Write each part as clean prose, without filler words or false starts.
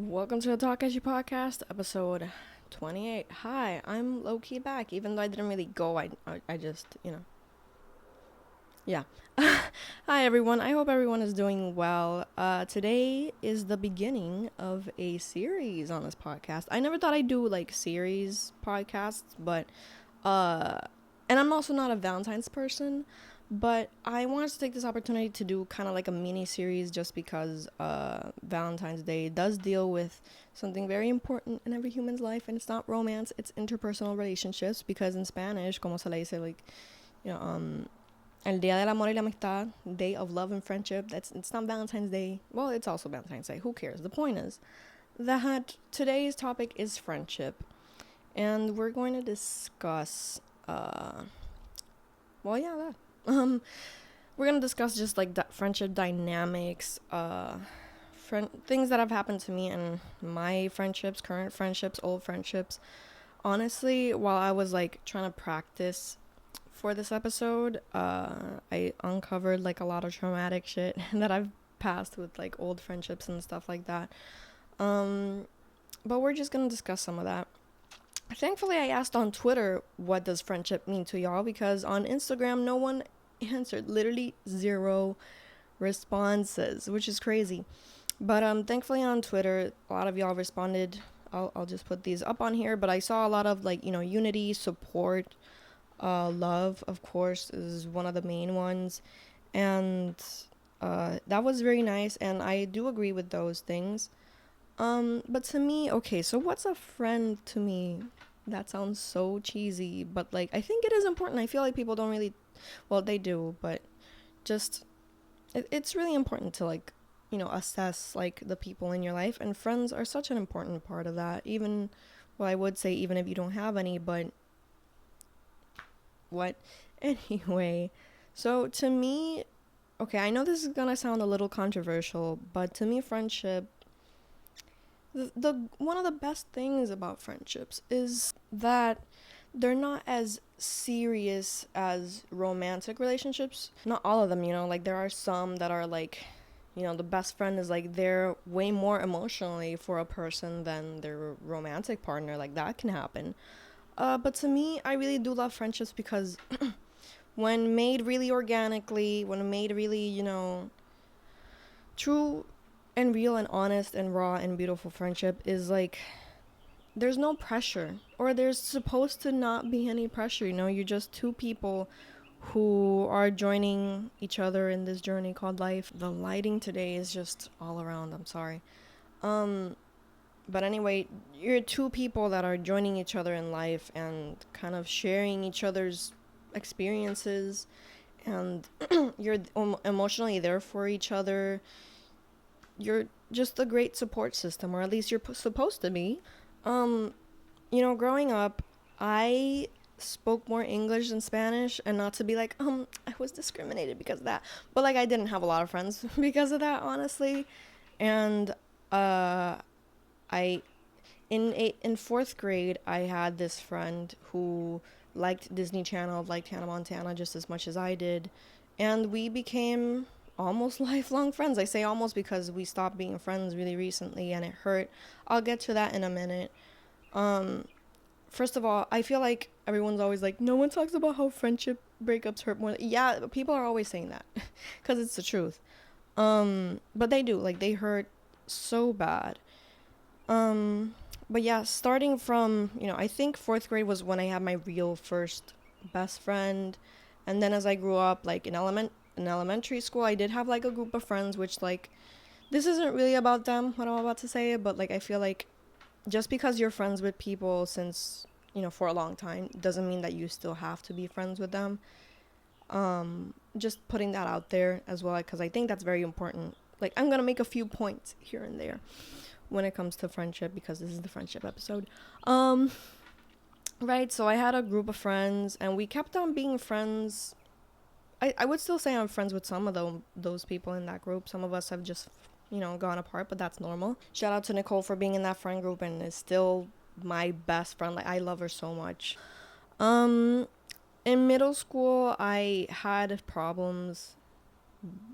Welcome to the TALKESHI podcast, episode 28. Hi, I'm low-key back, even though I didn't really go. I just, yeah. Hi, everyone. I hope everyone is doing well. Today is the beginning of a series on this podcast. I never thought I'd do, series podcasts, but, and I'm also not a Valentine's person, but I wanted to take this opportunity to do kind of like a mini series just because Valentine's Day does deal with something very important in every human's life, and it's not romance, it's interpersonal relationships, because in Spanish, como se le dice, El Día del Amor y la Amistad, Day of Love and Friendship, it's not Valentine's Day. Well, it's also Valentine's Day. Who cares? The point is that today's topic is friendship, and we're going to discuss, that. We're gonna discuss just friendship dynamics, things that have happened to me and my friendships, current friendships, old friendships. Honestly, while I was trying to practice for this episode, I uncovered a lot of traumatic shit that I've passed with old friendships and stuff like that. But we're just gonna discuss some of that. Thankfully, I asked on Twitter, what does friendship mean to y'all? Because on Instagram, no one answered. Literally 0 responses, which is crazy. But thankfully on Twitter, a lot of y'all responded. I'll just put these up on here. But I saw a lot of unity, support, love, of course, is one of the main ones. And that was very nice. And I do agree with those things. But to me, okay, so what's a friend to me? That sounds so cheesy, but I think it is important. I feel like people don't really, well, they do, but just it's really important to assess the people in your life, and friends are such an important part of that. Even, well, I would say even if you don't have any, but what anyway. So to me, okay, I know this is gonna sound a little controversial, but to me, friendship, the one of the best things about friendships is that they're not as serious as romantic relationships. Not all of them, there are some that are the best friend is they're way more emotionally for a person than their romantic partner. That can happen. But to me, I really do love friendships because when made really organically, when made really, true and real and honest and raw and beautiful friendship is there's no pressure, or there's supposed to not be any pressure. You're just two people who are joining each other in this journey called life. The lighting today is just all around, I'm sorry. But anyway, you're two people that are joining each other in life and kind of sharing each other's experiences, and you're emotionally there for each other. You're just a great support system, or at least you're supposed to be. Growing up, I spoke more English than Spanish, and not to be I was discriminated because of that, but I didn't have a lot of friends because of that, honestly. And I in 4th grade, I had this friend who liked Disney Channel, liked Hannah Montana just as much as I did, and we became almost lifelong friends. I say almost because we stopped being friends really recently, and it hurt. I'll get to that in a minute. First of all, I feel like everyone's always no one talks about how friendship breakups hurt more. Yeah, people are always saying that because it's the truth. But they do, they hurt so bad. But yeah, starting from, I think 4th grade was when I had my real first best friend. And then as I grew up, in elementary school, I did have a group of friends, which this isn't really about them, what I'm about to say, but I feel just because you're friends with people since for a long time doesn't mean that you still have to be friends with them. Just putting that out there as well, because I think that's very important. I'm gonna make a few points here and there when it comes to friendship, because this is the friendship episode. Right, so I had a group of friends, and we kept on being friends. I would still say I'm friends with some of those people in that group. Some of us have just, gone apart, but that's normal. Shout out to Nicole for being in that friend group and is still my best friend. I love her so much. In middle school, I had problems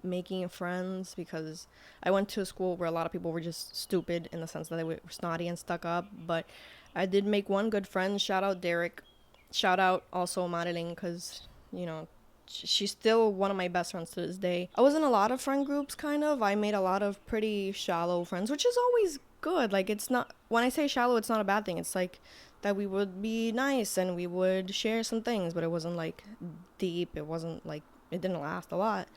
making friends, because I went to a school where a lot of people were just stupid in the sense that they were snotty and stuck up. But I did make one good friend. Shout out Derek. Shout out also Madeline, because, you know, she's still one of my best friends to this day. I was in a lot of friend groups, kind of. I made a lot of pretty shallow friends, which is always good. Like, it's not, when I say shallow, it's not a bad thing. It's like that we would be nice and we would share some things, but it wasn't like deep. It wasn't like, it didn't last a lot.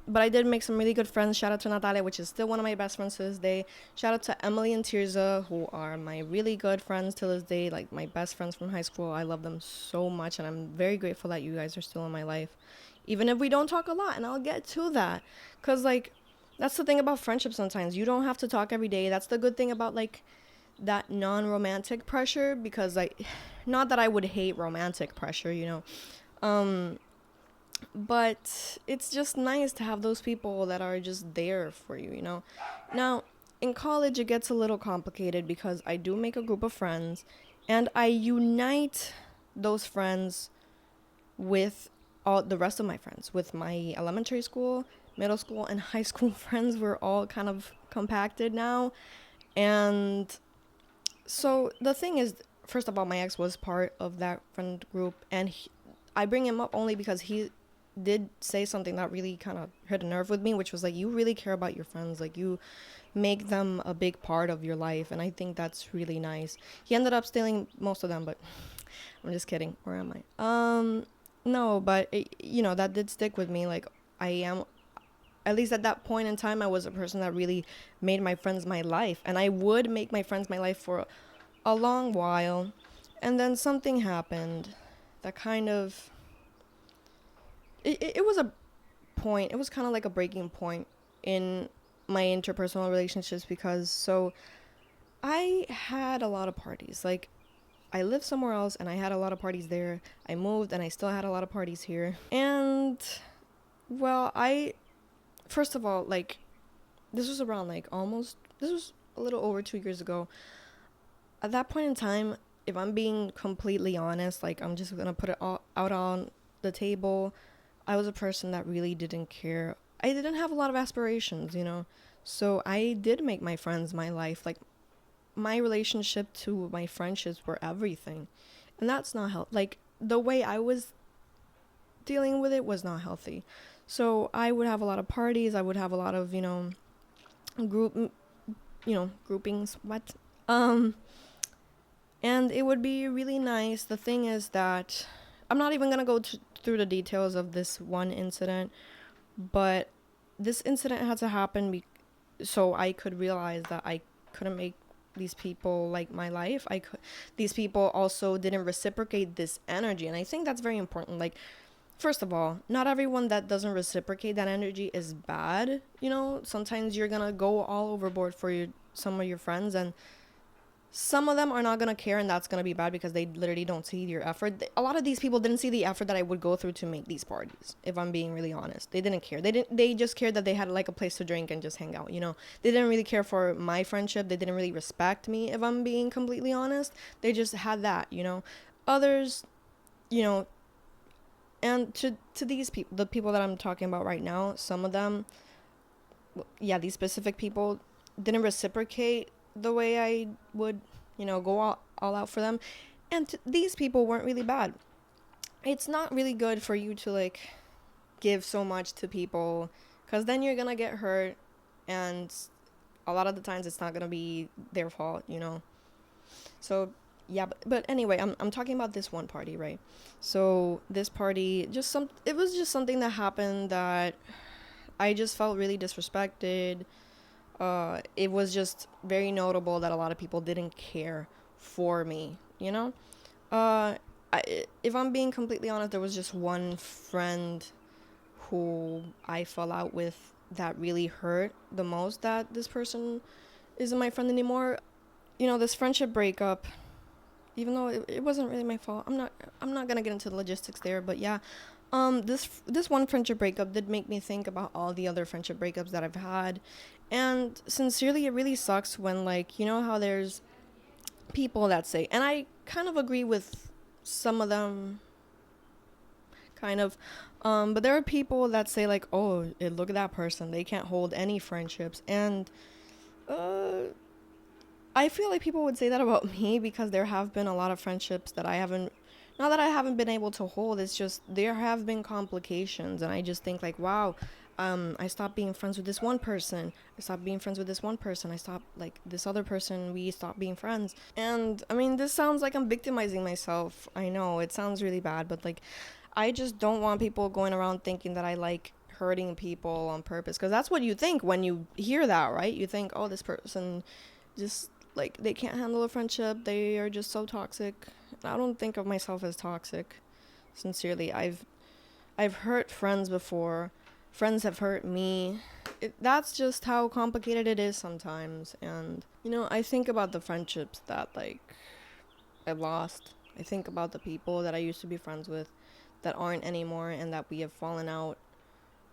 But I did make some really good friends. Shout out to Natalia, which is still one of my best friends to this day. Shout out to Emily and Tirza, who are my really good friends to this day, like my best friends from high school. I love them so much, and I'm very grateful that you guys are still in my life, even if we don't talk a lot. And I'll get to that, because like, that's the thing about friendship. Sometimes you don't have to talk every day. That's the good thing about like that non-romantic pressure, because like, not that I would hate romantic pressure, you know, but it's just nice to have those people that are just there for you, you know. Now, in college, it gets a little complicated, because I do make a group of friends, and I unite those friends with all the rest of my friends. With my elementary school, middle school, and high school friends, we're all kind of compacted now. And so the thing is, first of all, my ex was part of that friend group, and I bring him up only because he did say something that really kind of hit a nerve with me, which was like, you really care about your friends, like you make them a big part of your life, and I think that's really nice. He ended up stealing most of them, but I'm just kidding. Where am I? No, but you know, that did stick with me. Like, I am, at least at that point in time, I was a person that really made my friends my life, and I would make my friends my life for a long while, and then something happened that kind of, it was a point, it was kind of like a breaking point in my interpersonal relationships, because so I had a lot of parties. Like, I lived somewhere else and I had a lot of parties there. I moved and I still had a lot of parties here. And well, first of all, like, this was around like this was a little over 2 years ago. At that point in time, if I'm being completely honest, like, I'm just gonna put it all out on the table, I was a person that really didn't care. I didn't have a lot of aspirations, you know? So I did make my friends my life. Like, my relationship to my friendships were everything. And that's not healthy. Like, the way I was dealing with it was not healthy. So I would have a lot of parties. I would have a lot of, you know, groupings. What? And it would be really nice. The thing is that I'm not even going to go through the details of this one incident, but this incident had to happen so I could realize that I couldn't make these people like my life. These people also didn't reciprocate this energy, and I think that's very important. Like, first of all, not everyone that doesn't reciprocate that energy is bad. You know, sometimes you're gonna go all overboard for some of your friends, and some of them are not gonna care, and that's gonna be bad because they literally don't see your effort. A lot of these people didn't see the effort that I would go through to make these parties. If I'm being really honest, they didn't care. They just cared that they had like a place to drink and just hang out. You know, they didn't really care for my friendship. They didn't really respect me. If I'm being completely honest, they just had that. You know, others, you know, and to these people, the people that I'm talking about right now, some of them, yeah, these specific people didn't reciprocate the way I would, you know, go all out for them. And these people weren't really bad. It's not really good for you to like give so much to people, because then you're gonna get hurt, and a lot of the times it's not gonna be their fault, you know. So yeah, but anyway, I'm talking about this one party, right? So this party, it was just something that happened that I just felt really disrespected. It was just very notable that a lot of people didn't care for me, you know? If I'm being completely honest, there was just one friend who I fell out with that really hurt the most, that this person isn't my friend anymore. You know, this friendship breakup, even though it wasn't really my fault, I'm not gonna get into the logistics there, but yeah. This one friendship breakup did make me think about all the other friendship breakups that I've had. And sincerely, it really sucks when, like, you know how there's people that say, and I kind of agree with some of them, kind of. But there are people that say like, oh, look at that person, they can't hold any friendships. And I feel like people would say that about me because there have been a lot of friendships that I haven't, not that I haven't been able to hold, it's just there have been complications. And I just think like, wow, I stopped being friends with this one person. I stopped being friends with this one person. I stopped, like, this other person, we stopped being friends. And I mean, this sounds like I'm victimizing myself. I know it sounds really bad, but like, I just don't want people going around thinking that I like hurting people on purpose, because that's what you think when you hear that, right? You think, oh, this person just, like, they can't handle a friendship, they are just so toxic. I don't think of myself as toxic. Sincerely, I've hurt friends before. Friends have hurt me. That's just how complicated it is sometimes. And I think about the friendships that, like, I've lost. I think about the people that I used to be friends with that aren't anymore, and that we have fallen out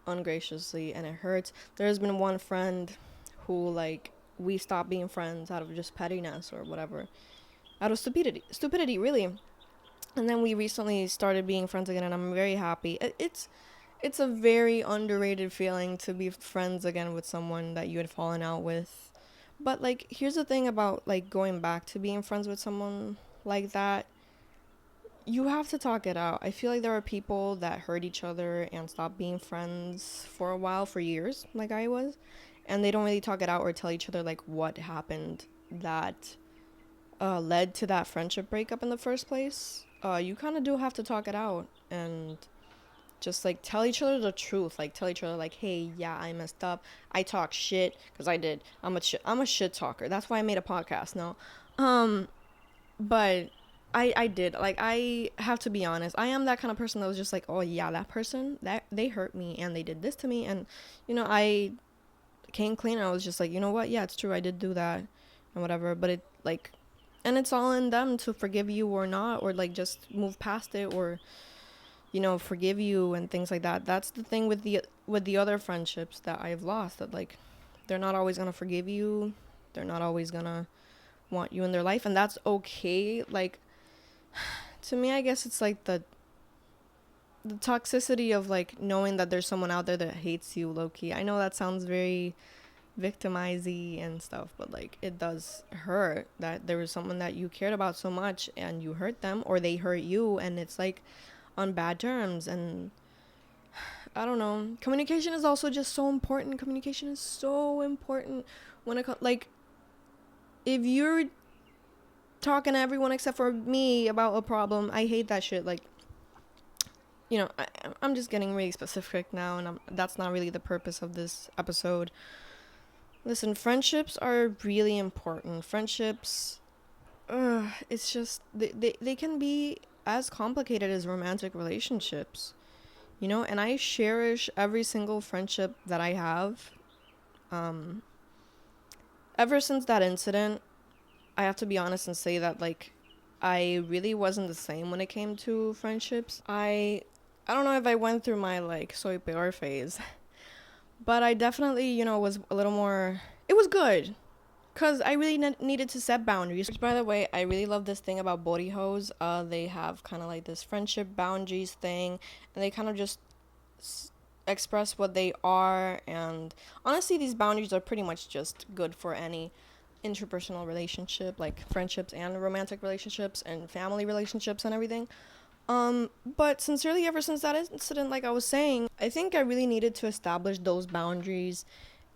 ungraciously, and it hurts. There's been one friend who, like, we stopped being friends out of just pettiness or whatever, out of stupidity, really. And then we recently started being friends again, and I'm very happy. It's a very underrated feeling to be friends again with someone that you had fallen out with. But, like, here's the thing about, like, going back to being friends with someone like that. You have to talk it out. I feel like there are people that hurt each other and stop being friends for a while, for years, like I was, and they don't really talk it out or tell each other, like, what happened that led to that friendship breakup in the first place. You kind of do have to talk it out and just, like, tell each other the truth. Like, tell each other, like, hey, yeah, I messed up. I talk shit, because I did. I'm a shit talker. That's why I made a podcast now. But I did. Like, I have to be honest. I am that kind of person that was just like, oh, yeah, that person, that they hurt me and they did this to me. And, I came clean. I was just like, you know what? Yeah, it's true. I did do that and whatever. But it, like, and it's all in them to forgive you or not, or, like, just move past it, or, forgive you and things like that. That's the thing with the other friendships that I've lost, that, like, they're not always going to forgive you. They're not always going to want you in their life, and that's okay. Like, to me, I guess it's like the toxicity of, like, knowing that there's someone out there that hates you low-key. I know that sounds very victimizing and stuff, but, like, it does hurt that there was someone that you cared about so much and you hurt them, or they hurt you, and it's, like, on bad terms. And I don't know, communication is also just so important. Communication is so important when it comes, like, if you're talking to everyone except for me about a problem, I hate that shit. Like, I'm just getting really specific now, and that's not really the purpose of this episode. Listen, friendships are really important. Friendships, it's just, they can be as complicated as romantic relationships, and I cherish every single friendship that I have. Ever since that incident, I have to be honest and say that, like, I really wasn't the same when it came to friendships. I don't know if I went through my, like, soy peor phase, but I definitely, was a little more, it was good, because I really needed to set boundaries. Which, by the way, I really love this thing about bodyhos. They have kind of like this friendship boundaries thing, and they kind of just express what they are. And honestly, these boundaries are pretty much just good for any interpersonal relationship, like friendships and romantic relationships and family relationships and everything. But sincerely, ever since that incident, like I was saying, I think I really needed to establish those boundaries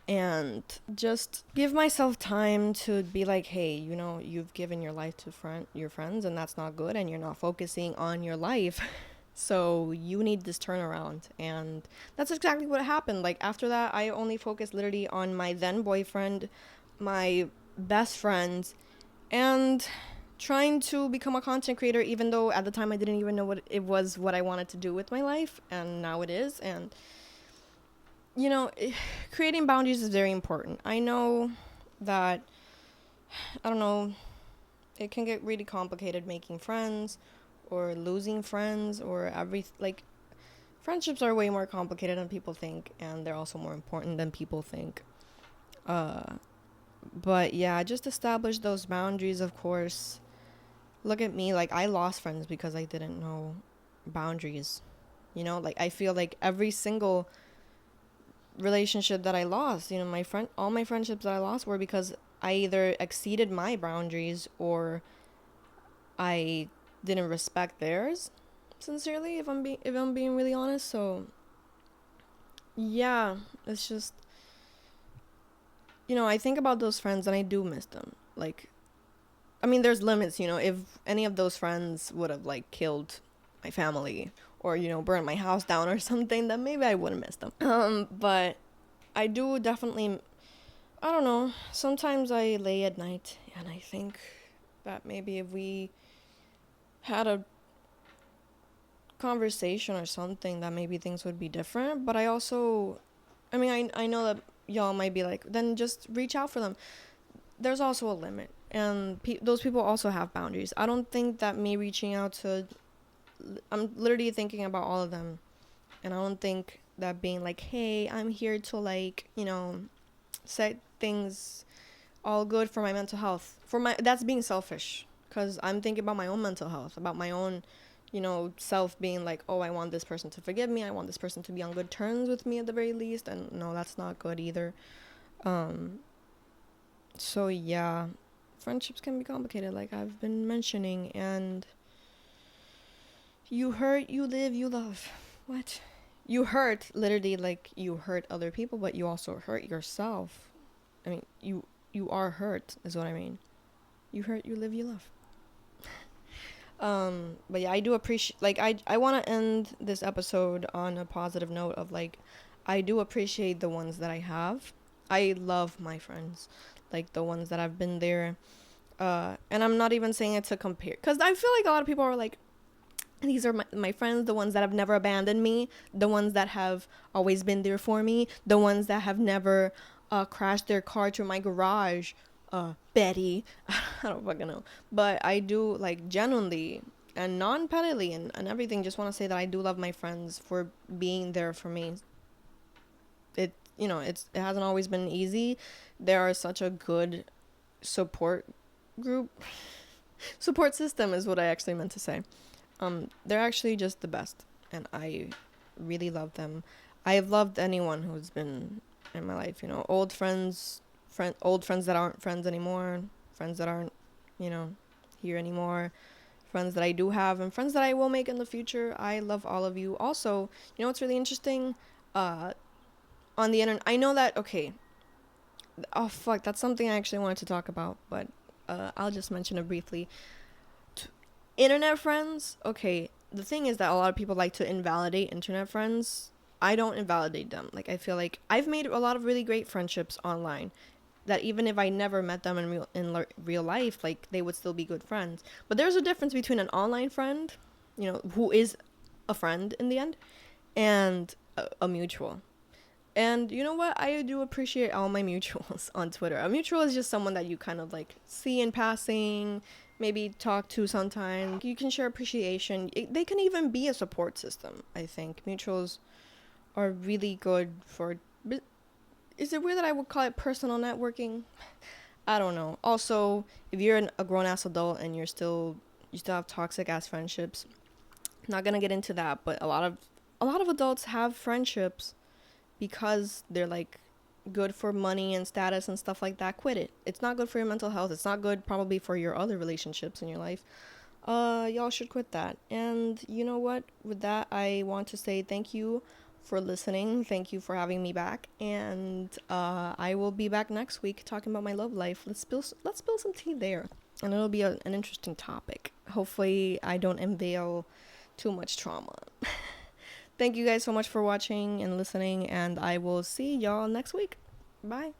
and just give myself time to be like, hey, you've given your life to your friends, and that's not good, and you're not focusing on your life. So you need this turnaround. And that's exactly what happened. Like, after that, I only focused literally on my then boyfriend, my best friends, and trying to become a content creator, even though at the time I didn't even know what I wanted to do with my life, and now it is. And creating boundaries is very important. I know that, I don't know, it can get really complicated making friends or losing friends, or like, friendships are way more complicated than people think, and they're also more important than people think. But yeah, just establish those boundaries, of course. Look at me, like, I lost friends because I didn't know boundaries. You know, like I feel like every single relationship that I lost, you know, all my friendships that I lost were because I either exceeded my boundaries or I didn't respect theirs. Sincerely, if I'm being really honest, so yeah, it's just, you know, I think about those friends and I do miss them. Like, I mean, there's limits, you know. If any of those friends would have like killed my family or, you know, burned my house down or something, then maybe I wouldn't miss them. But I do definitely, I don't know. Sometimes I lay at night and I think that maybe if we had a conversation or something, that maybe things would be different. But I also, I mean, I know that y'all might be like, then just reach out for them. There's also a limit, and those people also have boundaries. I don't think that me reaching out to, I'm literally thinking about all of them, and I don't think that being like, hey, I'm here to, like, you know, set things all good for my mental health, that's being selfish, because I'm thinking about my own mental health, about my own, you know, self, being like, oh, I want this person to forgive me, I want this person to be on good terms with me at the very least, and no, that's not good either. So yeah, friendships can be complicated, like I've been mentioning, and you hurt, you live, you love. What? You hurt, literally, like you hurt other people, but you also hurt yourself. I mean, you are hurt, is what I mean. You hurt, you live, you love. But yeah, I do appreciate, like, I want to end this episode on a positive note of, like, I do appreciate the ones that I have. I love my friends, like the ones that have been there. And I'm not even saying it to compare, because I feel like a lot of people are like, these are my friends, the ones that have never abandoned me, the ones that have always been there for me, the ones that have never crashed their car through my garage. Betty. I don't fucking know. But I do, like, genuinely and non-pettily and everything, just want to say that I do love my friends for being there for me. It, you know, it hasn't always been easy. They are such a good support group. Support system is what I actually meant to say. They're actually just the best, and I really love them. I have loved anyone who's been in my life, you know, old friends that aren't friends anymore, friends that aren't, you know, here anymore, friends that I do have, and friends that I will make in the future. I love all of you. Also, you know what's really interesting? On the internet, I know that, okay, oh fuck, that's something I actually wanted to talk about, but I'll just mention it briefly. Internet friends, okay, the thing is that a lot of people like to invalidate internet friends. I don't invalidate them. Like, I feel like I've made a lot of really great friendships online that even if I never met them in real life, like, they would still be good friends. But there's a difference between an online friend, you know, who is a friend in the end, and a mutual. And you know what? I do appreciate all my mutuals on Twitter. A mutual is just someone that you kind of like see in passing, maybe talk to sometimes. You can share appreciation. They can even be a support system, I think. Mutuals are really good for... Is it weird that I would call it personal networking? I don't know. Also, if you're a grown-ass adult and you still have toxic-ass friendships, I'm not gonna get into that, but a lot of adults have friendships because they're like good for money and status and stuff like that. Quit it. It's not good for your mental health. It's not good probably for your other relationships in your life. Y'all should quit that. And you know what? With that, I want to say thank you for listening. Thank you for having me back. And I will be back next week talking about my love life. Let's spill some tea there. And it'll be an interesting topic. Hopefully I don't unveil too much trauma. Thank you guys so much for watching and listening, and I will see y'all next week. Bye.